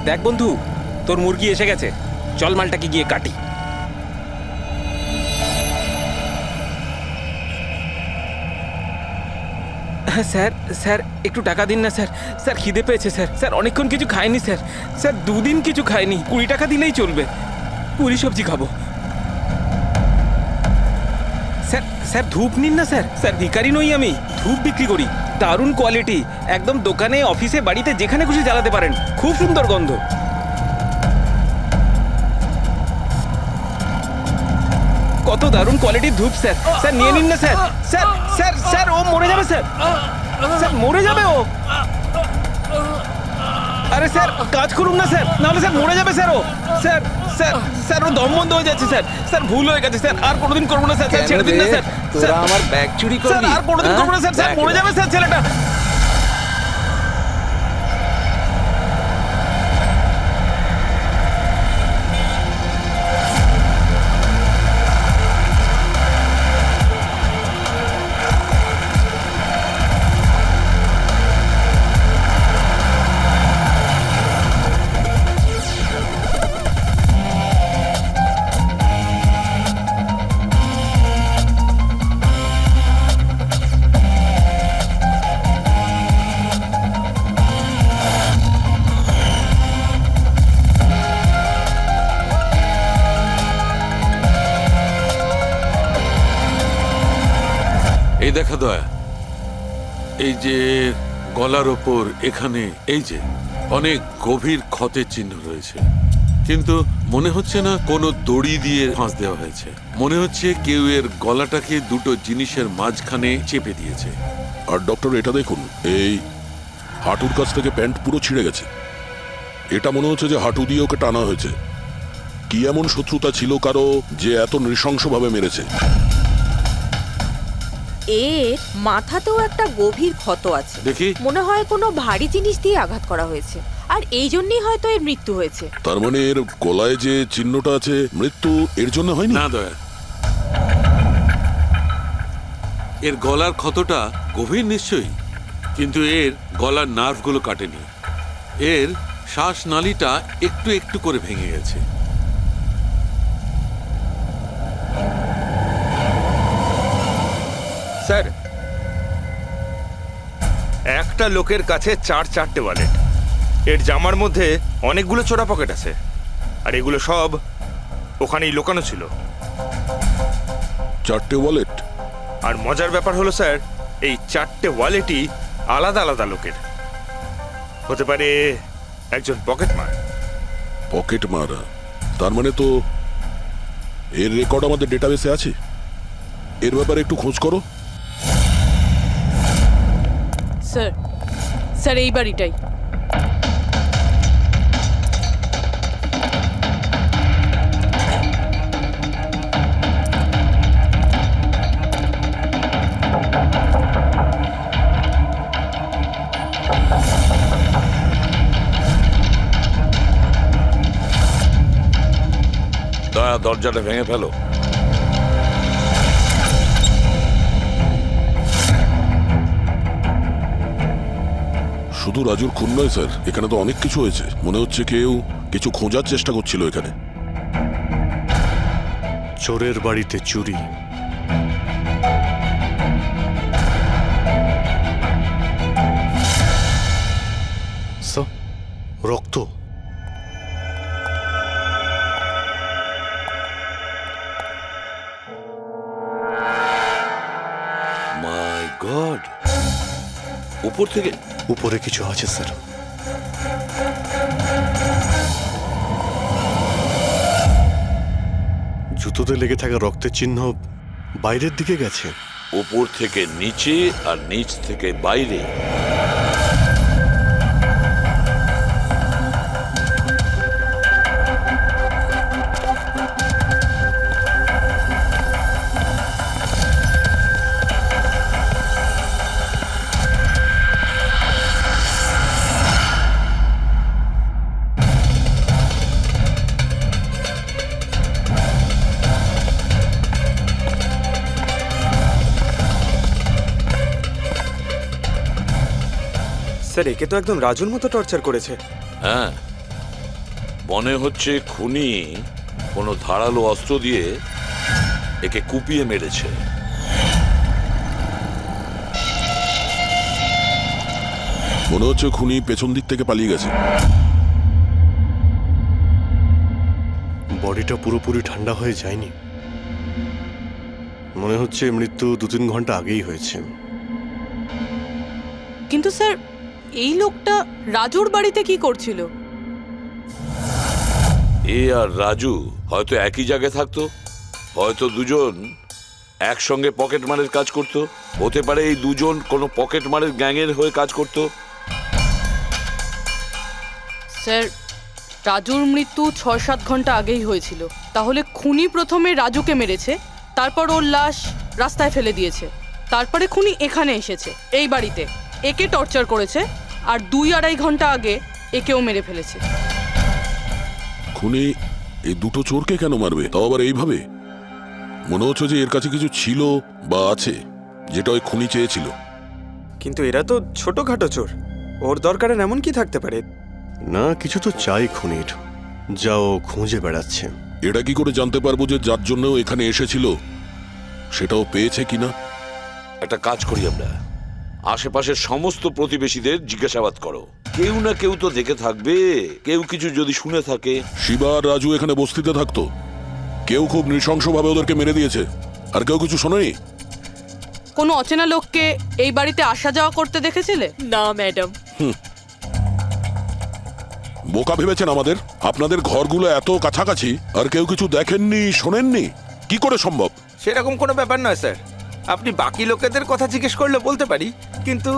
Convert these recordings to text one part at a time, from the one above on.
দেখ বন্ধু, তোর মুরগি এসে গেছে, চল মালটাকে গিয়ে কাটি। স্যার স্যার একটু টাকা দিন না স্যার। স্যার খিদে পেয়েছে স্যার। স্যার অনেকক্ষণ কিছু খাইনি স্যার। স্যার 2 দিন কিছু খাইনি, 20 টাকা দিলেই চলবে, পুরি সবজি খাবো। স্যার স্যার ধূপ নিন না স্যার। স্যার ভিখারি নই আমি, ধূপ বিক্রি করি, দারুণ কোয়ালিটি, একদম দোকানে অফিসে বাড়িতে যেখানে খুশি জ্বালাতে পারেন, খুব সুন্দর গন্ধ। কত দারুণ কোয়ালিটির ধূপ স্যার। স্যার নিয়ে নিন না স্যার। স্যার স্যার স্যার ও মরে যাবে স্যার। স্যার মরে যাবে ও। আরে স্যার কাজ করুন না স্যার, নাহলে স্যার মরে যাবে স্যার ও। স্যার স্যার স্যার ও দম বন্ধ হয়ে যাচ্ছে স্যার। স্যার ভুল হয়ে গেছে স্যার, আর কোনোদিন করবো না স্যার। স্যার ছেড়ে দিন না স্যার। তোরা আমার ব্যাগ চুরি স্যার করবি? আর কোনোদিন করবো না স্যার। স্যার মরে যাবে স্যার ছেলেটা। এই দেখা দয়া, এই যে গলার ওপর এখানে এই যে অনেক গভীর ক্ষতের চিহ্ন রয়েছে, কিন্তু মনে হচ্ছে না কোনো দড়ি দিয়ে ফাঁস দেওয়া হয়েছে। মনে হচ্ছে কেউ এর গলাটাকে দুটো জিনিসের মাঝখানে চেপে দিয়েছে। আর ডক্টর এটা দেখুন, এই হাঁটুর কাছ থেকে প্যান্ট পুরো ছিঁড়ে গেছে। এটা মনে হচ্ছে যে হাঁটু দিয়ে ওকে টানা হয়েছে। কি এমন শত্রুতা ছিল কারো যে এত নৃশংসভাবে মেরেছে? এর মাথাতেও একটা গভীর ক্ষত আছে। দেখি। মনে হয় কোনো ভারী জিনিস দিয়ে আঘাত করা হয়েছে, আর এই জন্যই হয়তো এর মৃত্যু হয়েছে। তার মানে এর গলায় যে চিহ্নটা আছে, মৃত্যু এর জন্য হয়নি? না দয়া, এর গলার ক্ষতটা গভীর নিশ্চয়ই, কিন্তু এর গলার নার্ভগুলো কাটেনি। এর শ্বাসনালীটা একটু একটু করে ভেঙে গেছে। স্যার, একটা লোকের কাছে 4-4টে ওয়ালেট। এর জামার মধ্যে অনেকগুলো ছোটা পকেট আছে, আর এগুলো সব ওখানেই লুকানো ছিল। 4টে ওয়ালেট? আর মজার ব্যাপার হলো স্যার, এই 4টে ওয়ালেটই আলাদা আলাদা লোকের। হতে পারে একজন পকেটমার। পকেট মারা? তার মানে তো এর রেকর্ড আমাদের ডেটাবেসে আছে। এর ব্যাপারে একটু খোঁজ করো। স্যার স্যার এই বাড়িটাই। দয়া, দরজাটা ভেঙে ফেলো। শুধু রাজুর খুন নয় স্যার, এখানে তো অনেক কিছু হয়েছে। মনে হচ্ছে কেউ কিছু খোঁজার চেষ্টা করছিল এখানে। চোরের বাড়িতে চুরি, রক্ত। মাই গড, উপর থেকে? উপরে কিছু আছে স্যার। জুতোতে লেগে থাকা রক্তের চিহ্ন বাইরের দিকে গেছে। উপর থেকে নিচে আর নিচ থেকে বাইরে। স্যার, একে তো একদম রাজুর মতো টর্চার করেছে। হ্যাঁ, মনে হচ্ছে খুনি কোনো ধারালো অস্ত্র দিয়ে একে কুপিয়ে মেরেছে। মনে হচ্ছে খুনি পেছন দিক থেকে পালিয়ে গেছে। বডিটা পুরোপুরি ঠান্ডা হয়ে যায়নি। মনে হচ্ছে মৃত্যু 2-3 ঘন্টা আগেই হয়েছে। কিন্তু স্যার, এই লোকটা রাজুর বাড়িতে কি করছিল? এ আর রাজু হয়তো একই জায়গায় থাকতো, হয়তো দুজন একসঙ্গে পকেট মারের কাজ করত, হতে পারে এই দুজন কোনো পকেট মারের গ্যাংয়ের হয়ে কাজ করত। স্যার, রাজুর মৃত্যু 6-7 ঘন্টা আগেই হয়েছিল। তাহলে খুনি প্রথমে রাজুকে মেরেছে, তারপর ওর লাশ রাস্তায় ফেলে দিয়েছে, তারপরে খুনি এখানে এসেছে এই বাড়িতে, একে টর্চার করেছে, আর 2-2.5 ঘন্টা আগে একেও মেরে ফেলেছে। খুনি এই দুটো চোরকে কেন মারবে, তাও আবার এইভাবে? মনে হচ্ছে যে এর কাছে কিছু ছিল বা আছে, যেটা ওই খুনি চেয়েছিল। কিন্তু এরা তো ছোটখাটো চোর, ওর দরকারে এমন কি থাকতে পারে? না, কিছু তো চাই খুনির, যাও খুঁজে বেড়াচ্ছে। এটা কি করে জানতে পারবো যে যার জন্য ও এখানে এসেছিল সেটাও পেয়েছে কিনা? একটা কাজ করি আমরা, আশেপাশের সমস্ত প্রতিবেশীদের জিজ্ঞাসাবাদ করো, কেউ না কেউ তো দেখে থাকবে, কেউ কিছু যদি শুনে থাকে। শিবা আর রাজু এখানে বস্তিতে থাকতো, কেউ খুব নৃশংসভাবে ওদেরকে মেরে দিয়েছে, আর কেউ কিছু শোনেনি। কোনো অচেনা লোককে এই বাড়িতে আসা যাওয়া করতে দেখেছিলে? না ম্যাডাম। বোকা ভেবেছেন আমাদের? আপনাদের ঘরগুলো এত কাছাকাছি আর কেউ কিছু দেখেননি, শোনেননি? কি করে সম্ভব? সেরকম কোনো ব্যাপার নয় স্যার, আপনি বাকি লোকেদের কথা জিজ্ঞেস করলে বলতে পারি, কিন্তু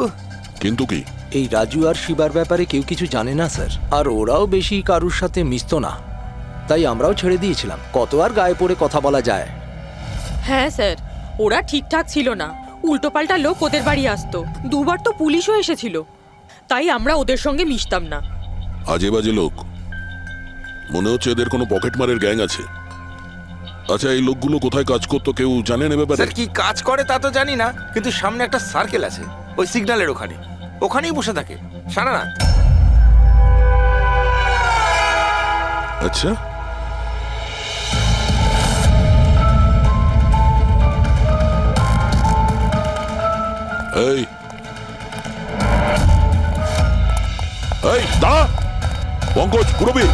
কিন্তু কি? এই রাজু আর শিবার ব্যাপারে কেউ কিছু জানে না স্যার, আর ওরাও বেশি কারুর সাথে মিশতো না, তাই আমরাও ছেড়ে দিয়েছিলাম। কত আর গায়ে পড়ে কথা বলা যায়? হ্যাঁ স্যার, ওরা ঠিকঠাক ছিল না, উল্টোপাল্টা লোক ওদের বাড়ি আসতো, 2বার তো পুলিশও এসেছিল, তাই আমরা ওদের সঙ্গে মিশতাম না। আজে বাজে লোক, মনে হচ্ছে এদের কোনো পকেট মারের গ্যাং আছে। আচ্ছা, এই লোকগুলো কোথায় কাজ করতো কেউ জানেন এ ব্যাপারে? স্যার কি কাজ করে তা তো জানি না, কিন্তু সামনে একটা সার্কেল আছে, ওই সিগন্যালের ওখানেই বসে থাকে সারা রাত। আচ্ছা, এই এই দাঁড়া, পঙ্কজ, পুরবী,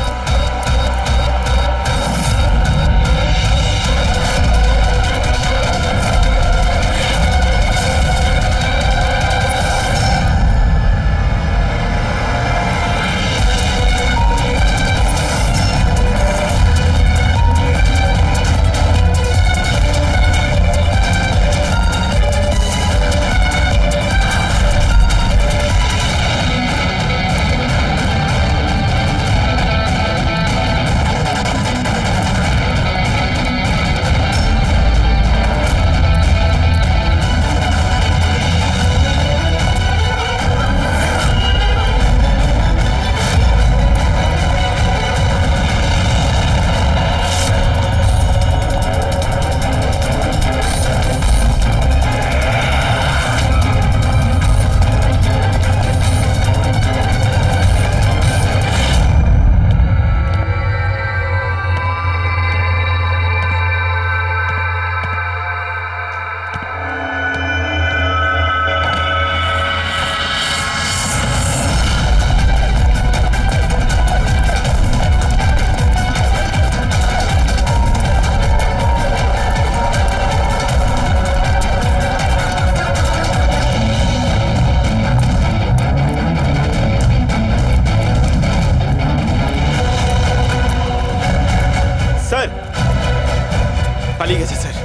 পালিয়ে গেছে স্যার।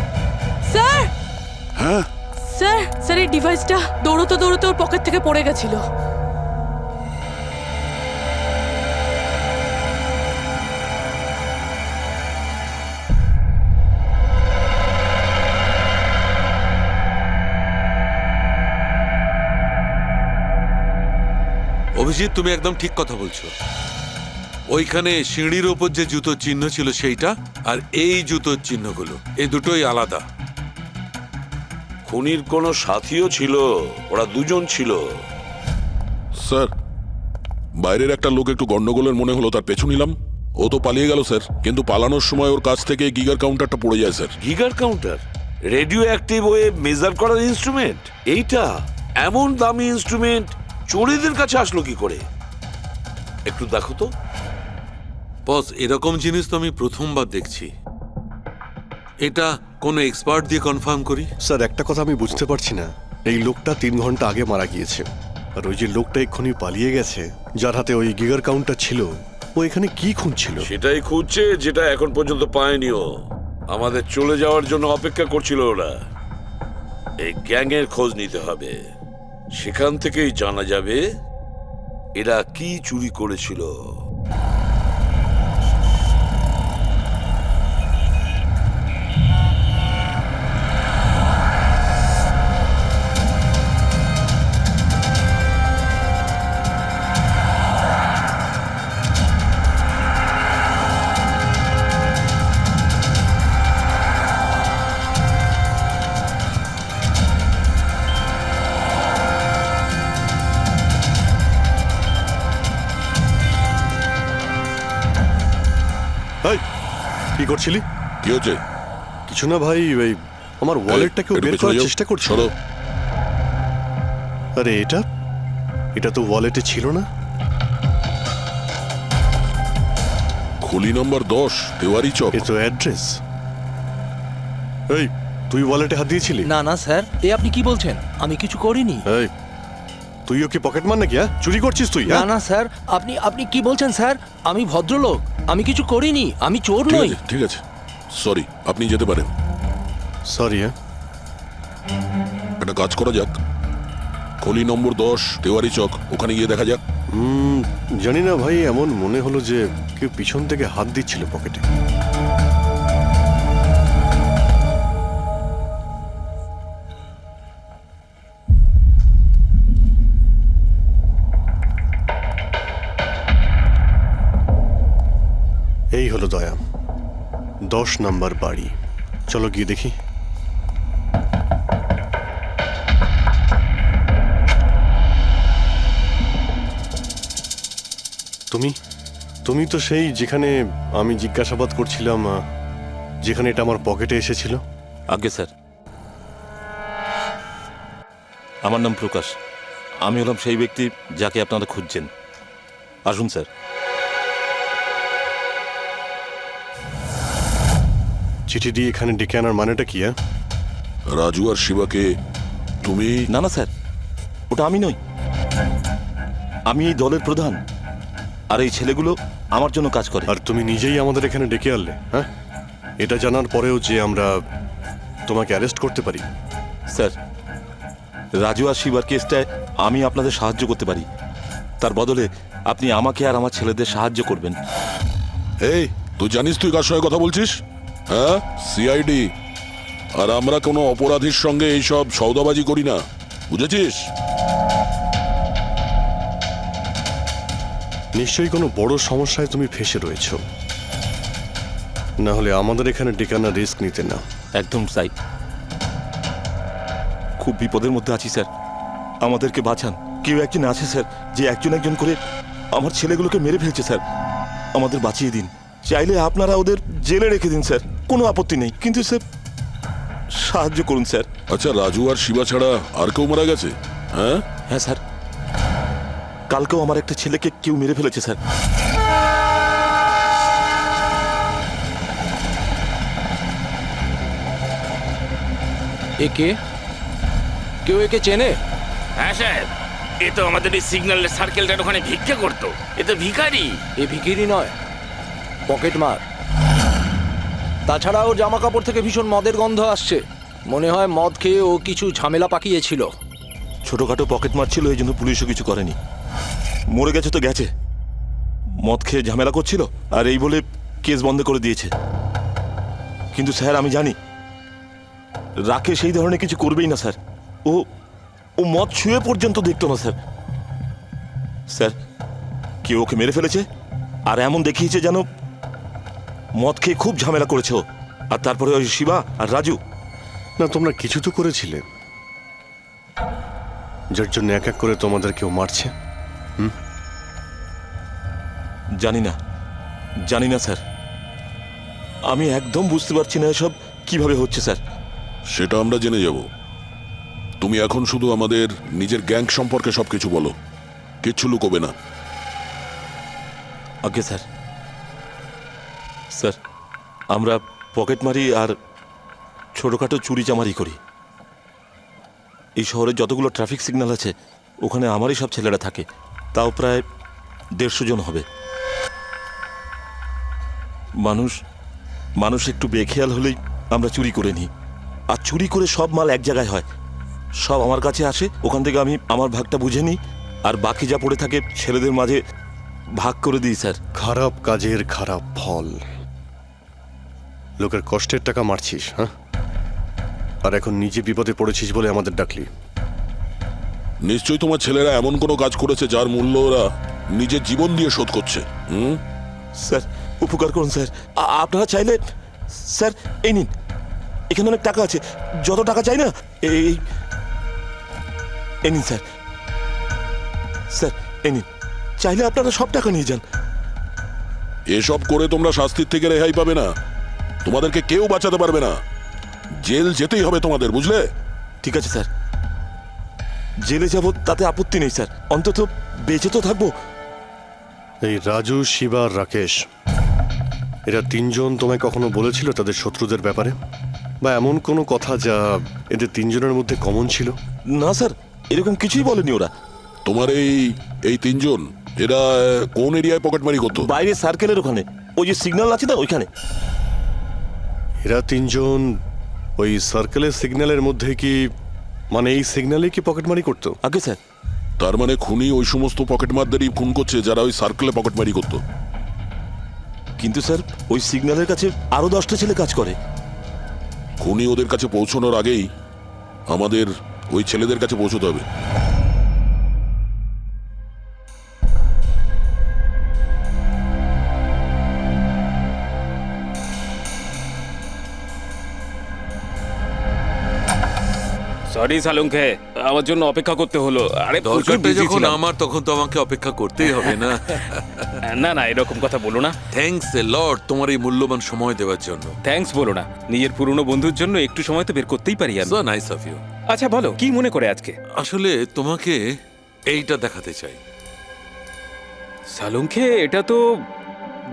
স্যার, হ্যাঁ স্যার, স্যার, এই ডিভাইসটা দৌড়তে দৌড়তে ওর পকেট থেকে পড়ে গেছিল। অভিজিৎ, তুমি একদম ঠিক কথা বলছো। ওইখানে সিঁড়ির ওপর যে জুতোর চিহ্ন ছিল সেইটা, আর এই জুতোর চিহ্নগুলো, এই দুটোই আলাদা। খুনির কোনো সাথীও ছিল, ওরা দুজন ছিল। স্যার, বাইরের একটা লোক একটু গন্ডগোলের মনে হলো, তার পেছু নিলাম, ও তো পালিয়ে গেল স্যার, কিন্তু পালানোর সময় ওর কাছ থেকে গিগার কাউন্টারটা পড়ে যায় sir. Geiger counter, radioactive ওয়ে মেজার করার ইনস্ট্রুমেন্ট, এইটা এমন দামি ইনস্ট্রুমেন্ট চোরেদের কাছে আসলো কি করে? একটু দেখো তো। বস, এরকম জিনিস তো আমি প্রথমবার দেখছি। এটা কোনো এক্সপার্ট দিয়ে কনফার্ম করি। স্যার একটা কথা আমি বুঝতে পারছি না, এই লোকটা 3 ঘন্টা আগে মারা গিয়েছে, আর ওই যে লোকটা এক্ষুনি পালিয়ে গেছে যার হাতে ওই গিগার কাউন্টার ছিল, ও এখানে কি খুঁজছিল? সেটাই খুঁজছে যেটা এখন পর্যন্ত পায়নি ও। আমাদের চলে যাওয়ার জন্য অপেক্ষা করছিল ওরা। এই গ্যাংয়ের খোঁজ নিতে হবে, সেখান থেকেই জানা যাবে এরা কি চুরি করেছিল। এই, কি করছিলি? কি হচ্ছে? কিছু না ভাই, ওই আমার ওয়ালেটটাকে একটু বের পেছনে করার যাও। চেষ্টা করছি। সরো। আরে এটা এটা তো ওয়ালেটে ছিল না। খুলি নম্বর 10, তেওয়ারি চক। এ তো অ্যাড্রেস। এই, তুই ওয়ালেটে হাত দিয়েছিলি? না না স্যার, এ আপনি কি বলছেন? আমি কিছু করিনি। এই, তুইও কি পকেট মার নাকি? চুরি করছিস তুই? না না স্যার, আপনি আপনি কি বলছেন স্যার? আমি ভদ্রলোক, আমি কিছু করিনি, আমি চোর ঠিক নই। আছে, ঠিক আছে, সরি, আপনি যেতে পারেন। সরি। একটা কাজ করা যাক, খলি নম্বর 10, তেওয়ারি চক, ওখানে গিয়ে দেখা যাক। জানি না ভাই, এমন মনে হলো যে কেউ পিছন থেকে হাত দিচ্ছিল পকেটে। এই হলো দয়া, 10 নাম্বার বাড়ি। চলো গিয়ে দেখি। তুমি তুমি তো সেই যেখানে আমি জিজ্ঞাসাবাদ করছিলাম, যেখানে এটা আমার পকেটে এসেছিল। আজ্ঞে স্যার, আমার নাম প্রকাশ। আমি হলাম সেই ব্যক্তি যাকে আপনারা খুঁজছেন। আসুন স্যার। চিঠি দিয়ে এখানে ডেকে আনার মানেটা কি? রাজু আর শিবাকে তুমি? না না স্যার, ওটা আমি নই। আমি এই দলের প্রধান, আর এই ছেলেগুলো আমার জন্য কাজ করে। আর তুমি নিজেই আমাদের এখানে ডেকে আনলে? হ্যাঁ, এটা জানার পরেও যে আমরা তোমাকে অ্যারেস্ট করতে পারি? স্যার, রাজু আর শিবার কেসটায় আমি আপনাদের সাহায্য করতে পারি। তার বদলে আপনি আমাকে আর আমার ছেলেদের সাহায্য করবেন। এই, তুই জানিস তুই কার সঙ্গে কথা বলছিস? হ্যাঁ, সিআইডি। আর আমরা কোনো অপরাধীর সঙ্গে এইসব সৌদাবাজি করি না, বুঝেছিস? নিশ্চয়ই কোনো বড় সমস্যায় তুমি ফেঁসে রয়েছ, না হলে আমাদের এখানে ডেকে আনার রিস্ক নিতে না। একদম তাই। খুব বিপদের মধ্যে আছি স্যার, আমাদেরকে বাঁচান। কেউ একজন আছে স্যার, যে একজন একজন করে আমার ছেলেগুলোকে মেরে ফেলছে স্যার। আমাদের বাঁচিয়ে দিন। চাইলে আপনারা ওদের জেলে রেখে দিন স্যার, কোনো আপত্তি নেই, কিন্তু স্যার সাহায্য করুন স্যার। আচ্ছা, রাজু আর শিবা ছাড়া আর কেউ মারা গেছে? হ্যাঁ হ্যাঁ স্যার, কালকেও আমার একটা ছেলেকে কেউ মেরে ফেলেছে স্যার। একে কেউ একে চেনে? হ্যাঁ স্যার, এ তো আমাদের এই সিগন্যালের সার্কেলটার ওখানে ভিক্ষা করতো। এ তো ভিখারি। এ ভিখিরি নয়, পকেট মার। তাছাড়া ওর জামা কাপড় থেকে ভীষণ মদের গন্ধ আসছে। মনে হয় মদ খেয়ে ও কিছু ঝামেলা পাকিয়েছিল। ছোটখাটো পকেট মারছিল, এই জন্য পুলিশও কিছু করেনি। মরে গেছে তো গেছে, মদ খেয়ে ঝামেলা করছিল আর এই বলে কেস বন্ধ করে দিয়েছে। কিন্তু স্যার আমি জানি রাকেশ সেই ধরনের কিছু করবেই না স্যার। ও ও মদ ছুঁয়ে পর্যন্ত দেখতো না স্যার। স্যার, কেউ ওকে মেরে ফেলেছে আর এমন দেখিয়েছে যেন মদ খেয়ে খুব ঝামেলা করেছে ও। আর তারপরে ওই শিবা আর রাজু। না, তোমরা কিছু তো করেছিলে, যার জন্য এক এক করে তোমাদের কেউ মারছে। জানি না, জানি না স্যার, আমি একদম বুঝতে পারছি না এসব কিভাবে হচ্ছে স্যার। সেটা আমরা জেনে যাব। তুমি এখন শুধু আমাদের নিজের গ্যাং সম্পর্কে সবকিছু বলো, কিচ্ছু লুকোবে না। আগে স্যার, স্যার আমরা পকেটমারি আর ছোটোখাটো চুরি চামারি করি। এই শহরে যতগুলো ট্রাফিক সিগন্যাল আছে ওখানে আমারই সব ছেলেরা থাকে, তাও প্রায় 150 জন হবে। মানুষ একটু বেখেয়াল হলেই আমরা চুরি করে নিই, আর চুরি করে সব মাল এক জায়গায় হয়, সব আমার কাছে আসে, ওখান থেকে আমি আমার ভাগটা বুঝে নিই, আর বাকি যা পড়ে থাকে ছেলেদের মাঝে ভাগ করে দিই স্যার। খারাপ কাজের খারাপ ফল। লোকের কষ্টের টাকা মারছিস, হ্যাঁ? আর এখন নিজে বিপদে পড়েছিস বলে আমাদের ডাকলি। নিশ্চয়ই তোমার ছেলেরা এমন কোনো কাজ করেছে যার মূল্য ওরা নিজের জীবন দিয়ে শোধ করছে। স্যার উপকার করুন স্যার, আপনারা চাইলে স্যার এই নিন, এখানে অনেক টাকা আছে, যত টাকা চাই না এই নিন স্যার। স্যার এই নিন, চাইলে আপনারা সব টাকা নিয়ে যান। এসব করে তোমরা শাস্তির থেকে রেহাই পাবে না, তোমাদেরকে কেউ বাঁচাতে পারবে না। জেল যেতেই হবে তোমাদের, বুঝলে? ঠিক আছে স্যার, জেলে যাব তাতে আপত্তি নেই স্যার, অন্তত বেঁচে তো থাকবো। এই রাজু, শিবা আর রাকেশ, এরা তিনজন তোমায় কখনো বলেছিল তাদের শত্রুদের ব্যাপারে, বা এমন কোনো কথা যা এদের তিনজনের মধ্যে কমন ছিল? না স্যার, এরকম কিছুই বলেনি ওরা। তোমার এই তিনজন এরা কোন এরিয়ায় পকেটমারি করতো? বাইরে সার্কেলের ওখানে, ওই যে সিগন্যাল আছে না ওইখানে। এরা তিনজন ওই সার্কেলের সিগন্যালের মধ্যে কি, মানে এই সিগন্যালে কি পকেটমারি করতো? আগে স্যার। তার মানে খুনি ওই সমস্ত পকেটমারদেরই খুন করছে যারা ওই সার্কেলে পকেটমারি করতো। কিন্তু স্যার ওই সিগন্যালের কাছে আরো 10টা ছেলে কাজ করে। খুনি ওদের কাছে পৌঁছানোর আগেই আমাদের ওই ছেলেদের কাছে পৌঁছতে হবে। সরি সালুঙ্কে, আমার জন্য অপেক্ষা করতে হলো। আরে প্রচুর দরকারটা busy যখন ছিলাম। আমার, তখন তো আমাকে অপেক্ষা করতেই হবে না। না না, এরকম কথা বলো না। থ্যাঙ্কস এ লট তোমার এই মূল্যবান সময় দেওয়ার জন্য। থ্যাঙ্কস বলো না, নিজের পুরনো বন্ধুর জন্য একটু সময় তো বের করতেই পারি আমি। So nice of you. আচ্ছা বলো, কি মনে করে আজকে? আসলে তোমাকে এইটা দেখাতে চাই। সালুঙ্কে, এটা তো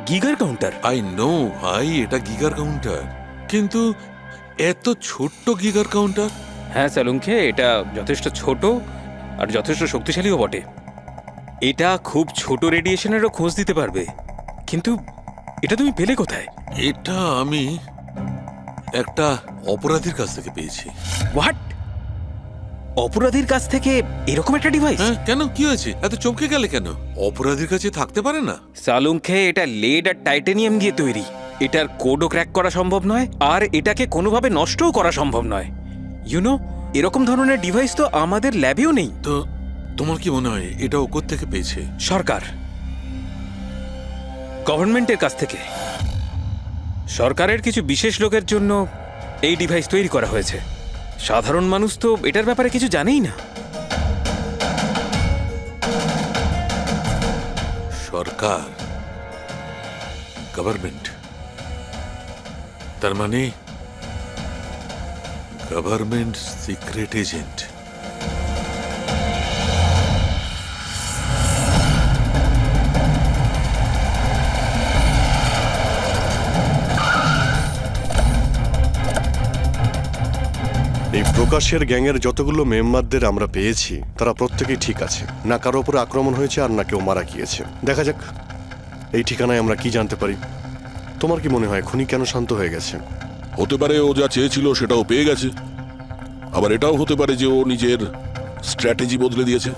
গিগার কাউন্টার। আই নো ভাই, এটা গিগার কাউন্টার, কিন্তু এত ছোট্ট গিগার কাউন্টার। হ্যাঁ সালুঙ্কে, এটা যথেষ্ট ছোট আর যথেষ্ট শক্তিশালীও বটে। এটা খুব ছোট রেডিয়েশনেরও খোঁজ দিতে পারবে। কিন্তু এটা তুমি পেলে কোথায়? এটা আমি একটা অপরাধীর কাছ থেকে পেয়েছি। হোয়াট? অপরাধীর কাছ থেকে এরকম একটা ডিভাইস? হ্যাঁ, কেন কি হয়েছে? এত চমকে গেলে কেন? অপরাধীর কাছে থাকতে পারে না? সালুঙ্কে, এটা লেড আর টাইটানিয়াম দিয়ে তৈরি। এটার কোডও ক্র্যাক করা সম্ভব নয়, আর এটাকে কোনোভাবে নষ্টও করা সম্ভব নয়। ইউনো, এরকম ধরনের ডিভাইস তো আমাদের ল্যাবেও নেই। তো তোমার কি মনে হয় এটা ও কোত্থেকে পেয়েছে? সরকার, গভর্নমেন্টের কাছ থেকে। সরকারের কিছু বিশেষ লোকের জন্য এই ডিভাইস তৈরি করা হয়েছে। সাধারণ মানুষ তো এটার ব্যাপারে কিছু জানেই না। সরকার, গভর্নমেন্ট, তার মানে গভর্নমেন্ট সিক্রেট এজেন্ট। এই প্রকাশের গ্যাংয়ের যতগুলো মেম্বারদের আমরা পেয়েছি তারা প্রত্যেকেই ঠিক আছে, না কারো উপরে আক্রমণ হয়েছে আর না কেউ মারা গিয়েছে। দেখা যাক এই ঠিকানায় আমরা কি জানতে পারি। তোমার কি মনে হয় খুনি কেন শান্ত হয়ে গেছে? হতে পারে ও যা চেয়েছিল সেটাও পেয়ে গেছে, আবার এটাও হতে পারে যে ও নিজের স্ট্র্যাটেজি বদলে দিয়েছে।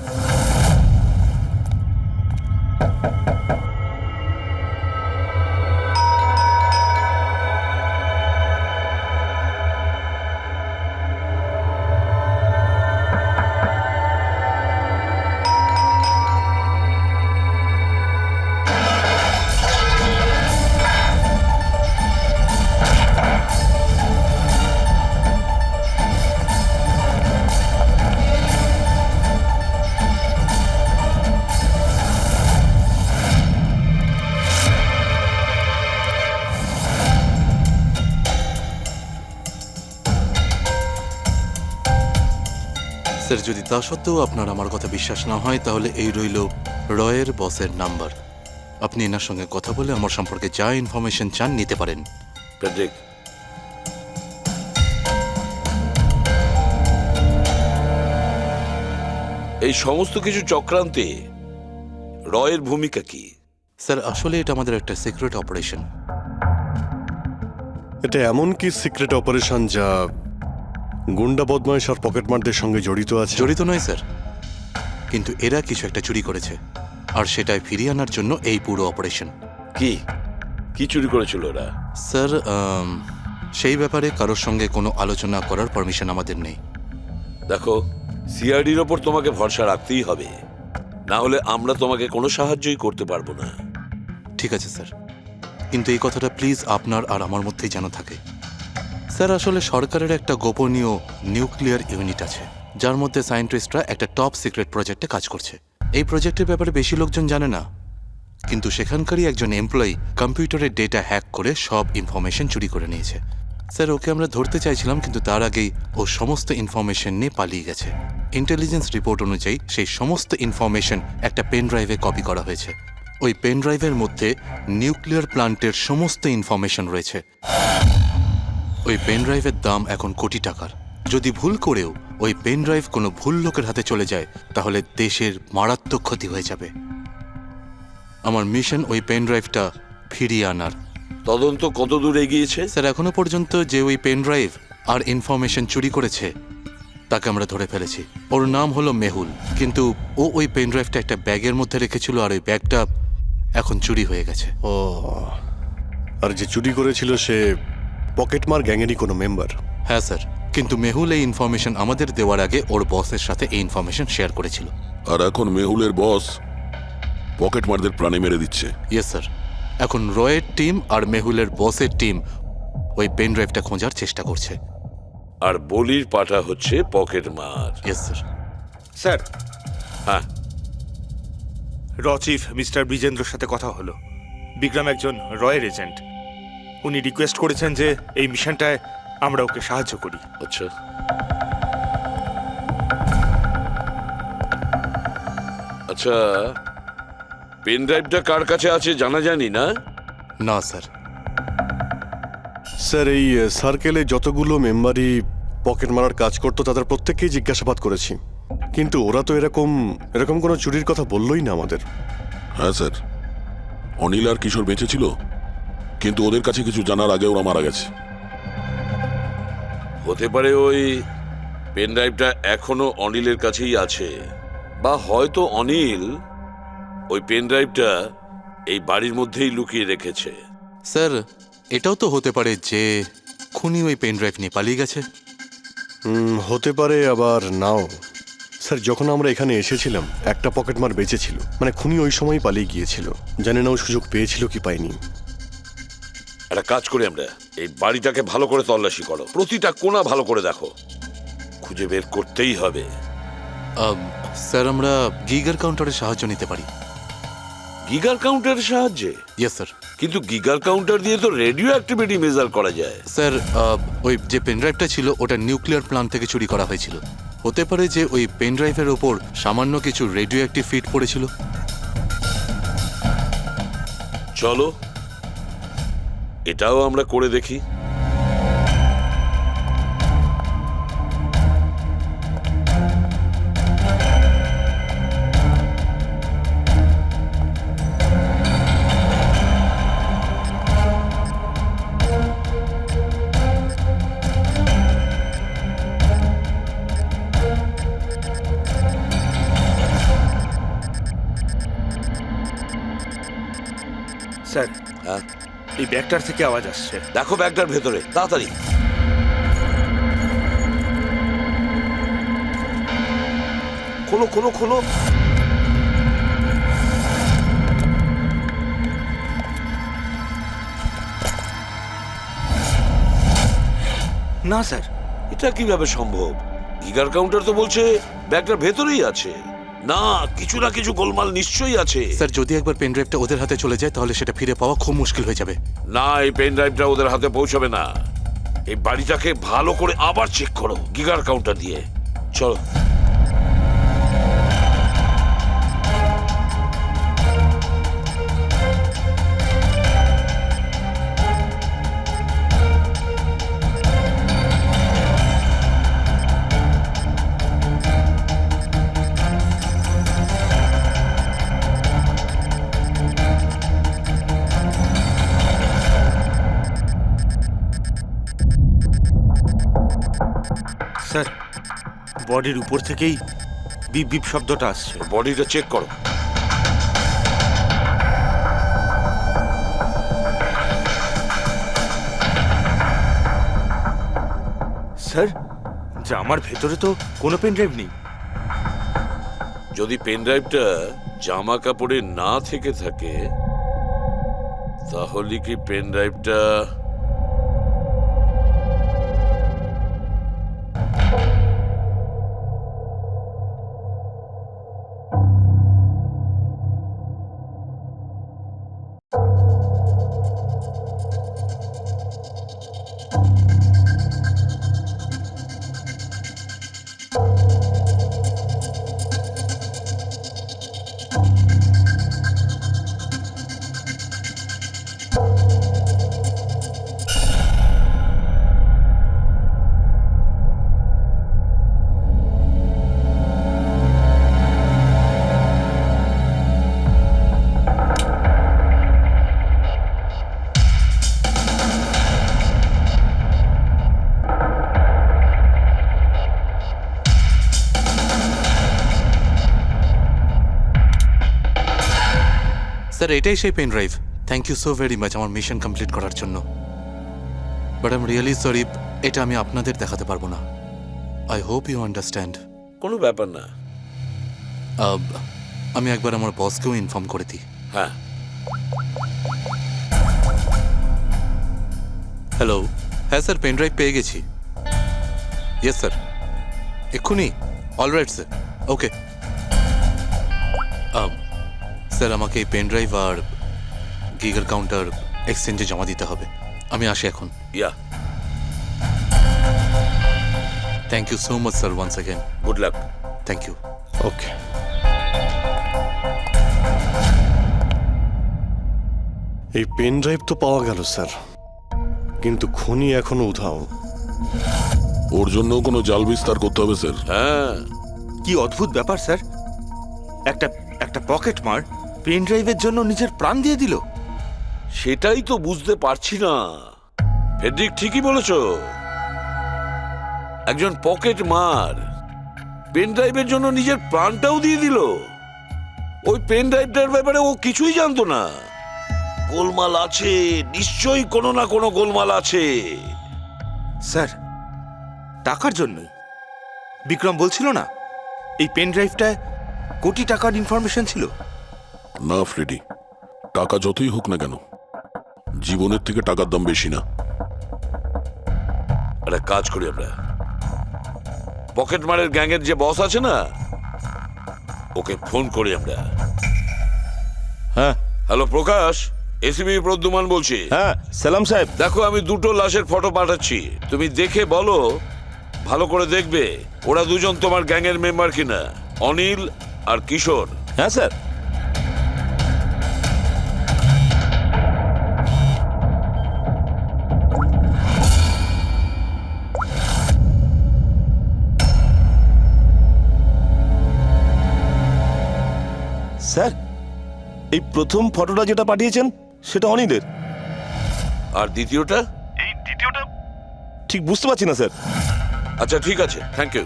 স্যার যদি তা সত্ত্বেও আপনার আমার কথা বিশ্বাস না হয় তাহলে এই রইল রয়ের বসের নাম্বার। আপনি এনার সঙ্গে কথা বলে আমার সম্পর্কে যা ইনফরমেশন চান নিতে পারেন। প্যাট্রিক, এই সমস্ত কিছু চক্রান্তে রয়ের ভূমিকা কি? স্যার আসলে এটা আমাদের একটা সিক্রেট অপারেশন। এটা এমন কি সিক্রেট অপারেশন যা গুন্ডা বদমাইশ আর পকেটমারদের সঙ্গে জড়িত আছে? জড়িত নয় স্যার, কিন্তু এরা কিছু একটা চুরি করেছে আর সেটাই ফিরিয়ে আনার জন্য এই পুরো অপারেশন। কি কি চুরি করেছিল ওরা? স্যার সেই ব্যাপারে কারোর সঙ্গে কোনো আলোচনা করার পারমিশন আমাদের নেই। দেখো, সিআইডির ওপর তোমাকে ভরসা রাখতেই হবে, না হলে আমরা তোমাকে কোনো সাহায্যই করতে পারবো না। ঠিক আছে স্যার, কিন্তু এই কথাটা প্লিজ আপনার আর আমার মধ্যেই যেন থাকে। স্যার আসলে সরকারের একটা গোপনীয় নিউক্লিয়ার ইউনিট আছে যার মধ্যে সায়েন্টিস্টরা একটা টপ সিক্রেট প্রজেক্টে কাজ করছে। এই প্রজেক্টের ব্যাপারে বেশি লোকজন জানে না, কিন্তু সেখানকারই একজন এমপ্লয়ি কম্পিউটারের ডেটা হ্যাক করে সব ইনফরমেশন চুরি করে নিয়েছে। স্যার ওকে আমরা ধরতে চাইছিলাম, কিন্তু তার আগেই ও সমস্ত ইনফরমেশন নিয়ে পালিয়ে গেছে। ইন্টেলিজেন্স রিপোর্ট অনুযায়ী সেই সমস্ত ইনফরমেশন একটা পেন ড্রাইভে কপি করা হয়েছে। ওই পেন ড্রাইভের মধ্যে নিউক্লিয়ার প্ল্যান্টের সমস্ত ইনফরমেশন রয়েছে। ওই পেন ড্রাইভের দাম এখন কোটি টাকার। যদি ভুল করেও ওই পেন ড্রাইভ কোনো ভুল লোকের হাতে চলে যায় তাহলে দেশের মারাত্মক ক্ষতি হয়ে যাবে। আমার মিশন ওই পেন ড্রাইভটা ফিরিয়ে আনার। তদন্ত কত দূর এগিয়েছে? স্যার এখনো পর্যন্ত যে ওই পেন ড্রাইভ আর ইনফরমেশন চুরি করেছে তাকে আমরা ধরে ফেলেছি। ওর নাম হলো মেহুল, কিন্তু ও ওই পেন ড্রাইভটা একটা ব্যাগের মধ্যে রেখেছিল আর ওই ব্যাগটা এখন চুরি হয়ে গেছে। ও, আর যে চুরি করেছিল সে পকেটমার গ্যাংয়েরই কোনো মেম্বার? হ্যাঁ স্যার, কিন্তু মেহুল এই ইনফরমেশন আমাদের দেওয়ার আগে ওর বসের সাথে এই ইনফরমেশন শেয়ার করেছিল। আর এখন মেহুলের বস পকেটমারদের প্রাণে মেরে দিচ্ছে। ইয়েস স্যার, এখন রয়ের টিম আর মেহুলের বসের টিম ওই পেন ড্রাইভটা খোঁজার চেষ্টা করছে। আর বলির পাঠা হচ্ছে পকেটমার। Yes sir. স্যার, হ্যাঁ, র চিফ মিস্টার ব্রিজেন্দ্রর সাথে কথা হলো। বিক্রম একজন রয়ের এজেন্ট। উনি রিকোয়েস্ট করেছেন যে এই মিশনটায় আমরা ওকে সাহায্য করি। আচ্ছা। আচ্ছা, পেন ড্রাইভটা কার কাছে আছে জানা জানি না? না স্যার। স্যার এই সার্কেলে যতগুলো মেম্বারই পকেট মারার কাজ করতো তাদের প্রত্যেককেই জিজ্ঞাসাবাদ করেছি, কিন্তু ওরা তো এরকম কোনো চুরির কথা বললোই না আমাদের। হ্যাঁ স্যার, অনিল আর কিশোর বেঁচে ছিল, কিন্তু ওদের কাছে কিছু জানার আগে ওরা মারা গেছে। হতে পারে ওই পেন ড্রাইভটা এখনো অনিলের কাছেই আছে, বা হয়তো অনিল ওই পেন ড্রাইভটা এই বাড়ির মধ্যেই লুকিয়ে রেখেছে। স্যার এটাও তো হতে পারে যে খুনি ওই পেন ড্রাইভ নিয়ে পালিয়ে গেছে। হতে পারে, আবার নাও। স্যার যখন আমরা এখানে এসেছিলাম একটা পকেটমার বেঁচে ছিল, মানে খুনি ওই সময় পালিয়ে গিয়েছিল। জানি না ও সুযোগ পেয়েছিল কি পায়নি। একটা কাজ করি আমরা, এই বাড়িটাকে ভালো করে তল্লাশি করো, প্রতিটা কোণা ভালো করে দেখো, খুঁজে বের করতেই হবে। স্যার আমরা গিগার কাউন্টারের সাহায্য নিতে পারি। গিগার কাউন্টারের সাহায্যে? Yes sir. কিন্তু গিগার কাউন্টার দিয়ে তো রেডিও অ্যাক্টিভিটি মেজার করা যায়। স্যার ওই যে পেন ড্রাইভটা ছিল ওটা নিউক্লিয়ার প্ল্যান্ট থেকে চুরি করা হয়েছিল। হতে পারে যে ওই পেন ড্রাইভের ওপর সামান্য কিছু রেডিও অ্যাক্টিভ ফিড পড়েছিল। চলো এটাও আমরা করে দেখি। স্যার, হ্যাঁ, এই ব্যাগটার থেকে আওয়াজ আসছে। দেখো ব্যাগটার ভেতরে, তাড়াতাড়ি। খোলো খোলো খোলো। না স্যার, এটা কিভাবে সম্ভব? গিগার কাউন্টার তো বলছে ব্যাগটার ভেতরেই আছে। না, কিছু না কিছু গোলমাল নিশ্চয়ই আছে। স্যার যদি একবার পেন ড্রাইভটা ওদের হাতে চলে যায় তাহলে সেটা ফিরে পাওয়া খুব মুশকিল হয়ে যাবে। না, এই পেন ড্রাইভটা ওদের হাতে পৌঁছাবে না। এই বাড়িটাকে ভালো করে আবার চেক করো গিগার কাউন্টার দিয়ে। চলো। স্যার বডির উপর থেকেই বিপ বিপ শব্দটা আসছে। বডিটা চেক করো। স্যার জামার ভেতরে তো কোনো পেন ড্রাইভ নেই। যদি পেন ড্রাইভটা জামা কাপড়ে না থেকে থাকে তাহলে কি পেন ড্রাইভটা স্যার এটাই সেই pen drive. Thank you so very much আমার মিশন কমপ্লিট করার জন্য। But I am really sorry, এটা আমি আপনাদের দেখাতে পারবো না। I hope you understand. কোনো ব্যাপার না। আমি একবার আমার বসকেও ইনফর্ম করে দিই। হ্যাঁ, হ্যালো, হ্যাঁ স্যার পেন ড্রাইভ পেয়ে গেছি। ইয়েস স্যার, এক্ষুনি। Alright sir, okay. স্যার আমাকে এই পেন ড্রাইভ আর গিগার কাউন্টার এক্সচেঞ্জে জমা দিতে হবে। আমি আসি এখন। Yeah, thank you so much sir once again. Good luck. Thank you. Okay. এই পেন ড্রাইভ তো পাওয়া গেল স্যার, কিন্তু খুনি এখনো উধাও। ওর জন্য কোনো জাল বিস্তার করতে হবে স্যার। হ্যাঁ, কি অদ্ভুত ব্যাপার স্যার, একটা একটা পকেট মার পেন ড্রাইভের জন্য নিজের প্রাণ দিয়ে দিল। সেটাই তো বুঝতে পারছি না। ফেডরিক ঠিকই বলেছ, একজন পকেট মার পেন ড্রাইভের জন্য নিজের প্রাণটাও দিয়ে দিল। ওই পেন ড্রাইভটার ব্যাপারে ও কিছুই জানতো না। গোলমাল আছে, নিশ্চয়ই কোনো না কোনো গোলমাল আছে। স্যার টাকার জন্যই বিক্রম বলছিল না এই পেন ড্রাইভটায় কোটি টাকার ইনফরমেশন ছিল। না ফ্রেডি, টাকা যতই হোক না কেন, জীবনের থেকে টাকার দাম বেশি না। একটা কাজ করি আমরা, পকেট মারের গ্যাংয়ের যে বস আছে না, ওকে ফোন করি আমরা। হ্যাঁ হ্যালো প্রকাশ, এসিবি প্রদ্যুমান বলছি। হ্যাঁ সালাম সাহেব। দেখো আমি দুটো লাশের ফটো পাঠাচ্ছি, তুমি দেখে বলো, ভালো করে দেখবে ওরা দুজন তোমার গ্যাংয়ের মেম্বার কিনা, অনিল আর কিশোর। হ্যাঁ স্যার। স্যার এই প্রথম ফটোটা যেটা পাঠিয়েছেন সেটা অনিলের, আর দ্বিতীয়টা? এই দ্বিতীয়টা ঠিক বুঝতে পারছি না স্যার। আচ্ছা ঠিক আছে, থ্যাংক ইউ।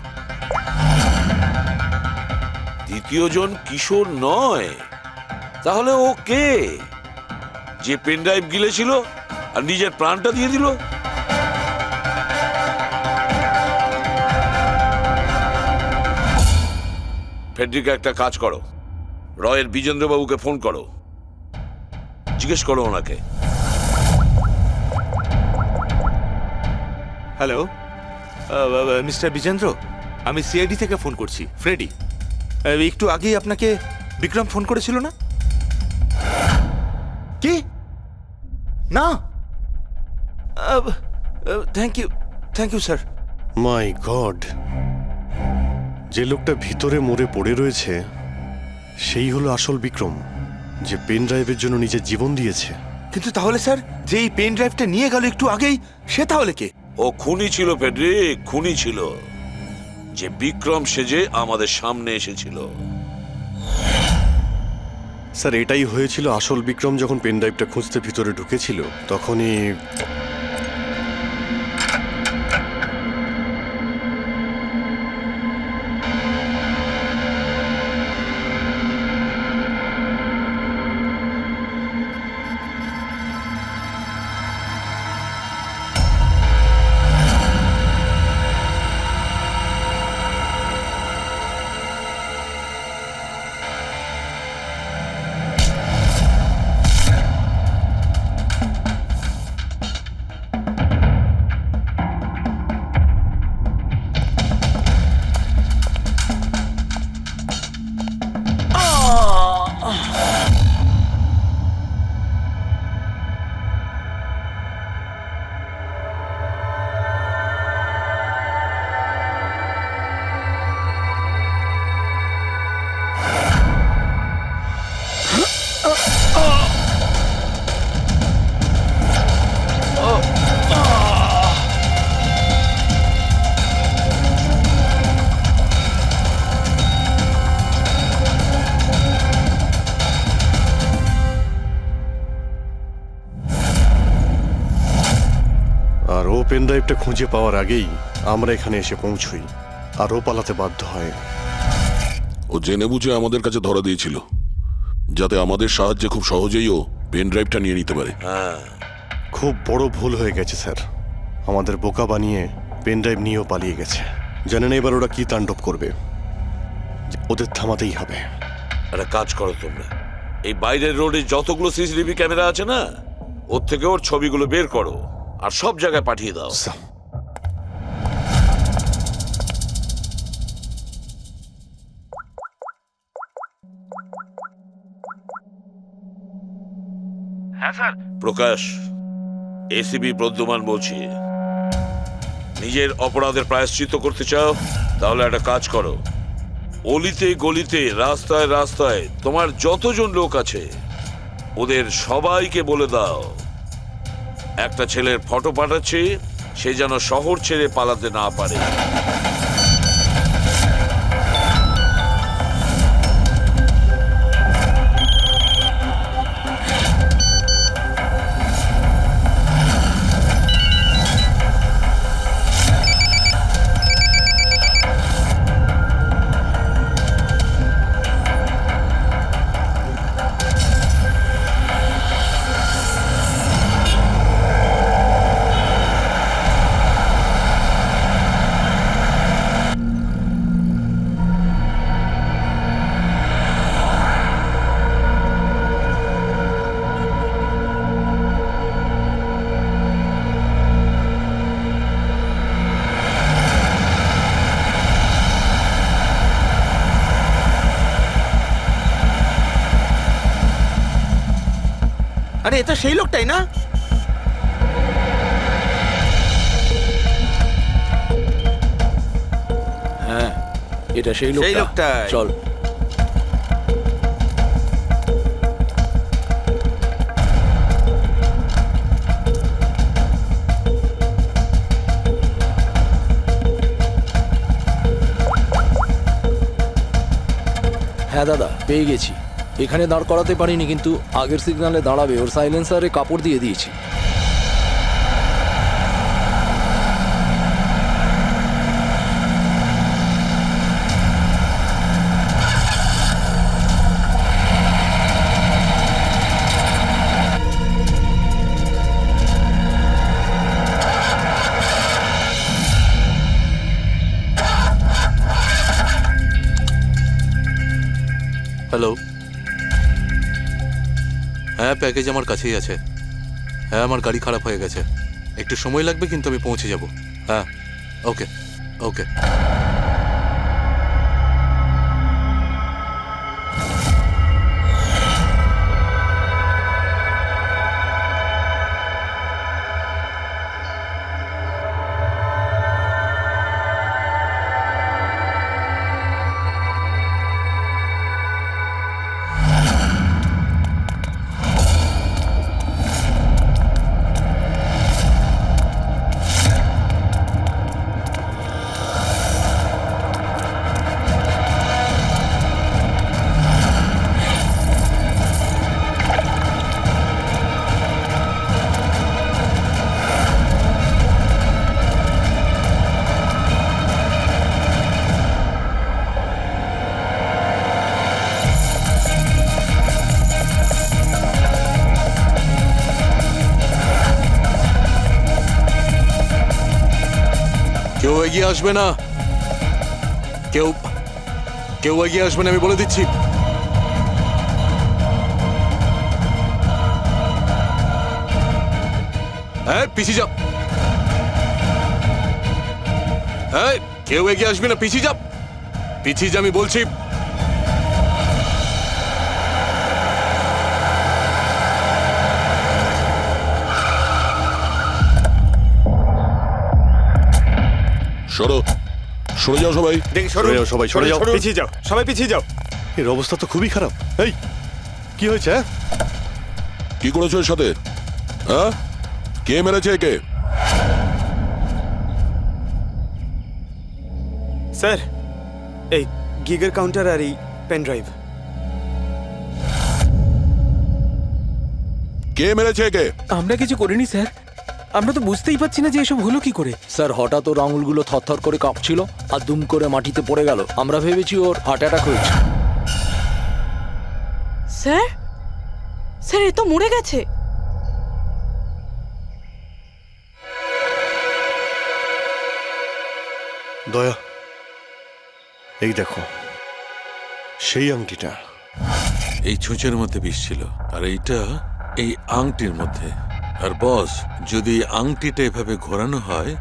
দ্বিতীয় জন কিশোর নয়, তাহলে ও কে? যে পেন ড্রাইভ গিলেছিল আর নিজের প্রাণটা দিয়ে দিল? ফেডরিকা একটা কাজ করো, রয়ের বিজেন্দ্রবাবুকে ফোন করো, জিজ্ঞেস করো ওনাকে। হ্যালো মিস্টার বিজেন্দ্র, আমি সিআইডি থেকে ফোন করছি, ফ্রেডি। একটু আগেই আপনাকে বিক্রম ফোন করেছিল না? কি না? Thank you sir. My god, যে লোকটা ভিতরে মরে পড়ে রয়েছে সেই হলো আসল বিক্রম, যে পেন ড্রাইভের জন্য নিজের জীবন দিয়েছে। কিন্তু তাহলে স্যার, যে এই পেন ড্রাইভটা নিয়ে গেল একটু আগেই, সে তাহলে কে? ও খুনি ছিল ফেডরিক, খুনি ছিল, যে বিক্রম সেজে আমাদের সামনে এসেছিল। স্যার এটাই হয়েছিল, আসল বিক্রম যখন পেন ড্রাইভটা খুঁজতে ভিতরে ঢুকেছিল তখনই আর ও পেন ড্রাইভটা খুঁজে পাওয়ার আগেই আমরা এখানে এসে পৌঁছই, আর ও পালাতে বাধ্য হয়। ও জেনে বুঝে আমাদের কাছে ধরা দিয়েছিল, যাতে আমাদের সাহায্যে খুব সহজেই ও পেন ড্রাইভটা নিয়ে নিতে পারে। খুব বড় ভুল হয়ে গেছে স্যার, আমাদের বোকা বানিয়ে পেন ড্রাইভ নিয়েও পালিয়ে গেছে। জানেন এবার ওরা কি তাণ্ডব করবে, ওদের থামাতেই হবে। একটা কাজ করো তোমরা, এই বাইরের রোডে যতগুলো সিসিটিভি ক্যামেরা আছে না, ওর থেকে ওর ছবিগুলো বের করো আর সব জায়গায় পাঠিয়ে দাও। হ্যাঁ স্যার। প্রকাশ, এসিবি প্রদ্যুমান বলছি। নিজের অপরাধের প্রায়শ্চিত্ত করতে চাও? তাহলে একটা কাজ করো, অলিতে গলিতে রাস্তায় রাস্তায় তোমার যতজন লোক আছে ওদের সবাইকে বলে দাও একটা ছেলের ফটো পাঠাচ্ছি, সে যেন শহর ছেড়ে পালাতে না পারে। আরে এটা সেই লোকটাই না? হ্যাঁ, এটা সেই সেই লোকটা। লোকটাই। চল। হ্যাঁ দাদা, পেয়ে গেছি। এখানে দাঁড় করাতে পারিনি, কিন্তু আগের সিগন্যালে দাঁড়াবে ওর সাইলেন্সারে কাপড় দিয়ে দিয়েছি। হ্যালো, হ্যাঁ প্যাকেজ আমার কাছেই আছে। হ্যাঁ, আমার গাড়ি খারাপ হয়ে গেছে, একটু সময় লাগবে, কিন্তু আমি পৌঁছে যাব। হ্যাঁ, ওকে ওকে। কেউ এগিয়ে আসবে না, কেউ কেউ এগিয়ে আসবে না, আমি বলে দিচ্ছি। হ্যাঁ, পিছিয়ে যাও। হ্যাঁ, কেউ এগিয়ে আসবে না, পিছিয়ে যাও, পিছিয়ে যা, আমি বলছি। সরো, সরে যাও সবাই। দেখি সরে যাও সবাই, সরে যাও। পিছিয়ে যাও, সবাই পিছিয়ে যাও। এর অবস্থা তো খুবই খারাপ। এই কি হয়েছে? কি করেছো এর সাথে? হ্যাঁ, কে মেরেছে একে? স্যার, এই গিগার কাউন্টার আর এই পেন ড্রাইভ। কে মেরেছে একে? আমরা কিছু করিনি স্যার, আমরা তো বুঝতেই পারছি না যে এসব হলো কি করে। স্যার হঠাৎ ওর আঙুলগুলো থরথর করে কাঁপছিল আর দুম করে মাটিতে পড়ে গেল। আমরা ভেবেছি ওর হার্ট অ্যাটাক হয়েছে। স্যার স্যার এ তো মরে গেছে। দয়া, এই দেখো সেই আংটিটা। এই ছুঁচের মধ্যে বিষ ছিল আর এইটা এই আংটির মধ্যে। আর বস, যদি এই আংটিটা এভাবে ঘোরানো হয়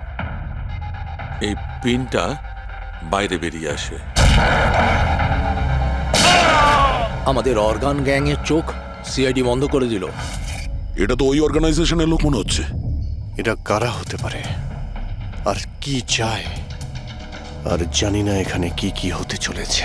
এই পিনটা বাইরে বেরিয়ে আসে। আমাদের অর্গান গ্যাংয়ের চোখ সিআইডি বন্ধ করে দিল। এটা তো ওই অর্গানাইজেশনের লোক মনে হচ্ছে। এটা কারা হতে পারে আর কি চায়, আর জানি না এখানে কি কি হতে চলেছে।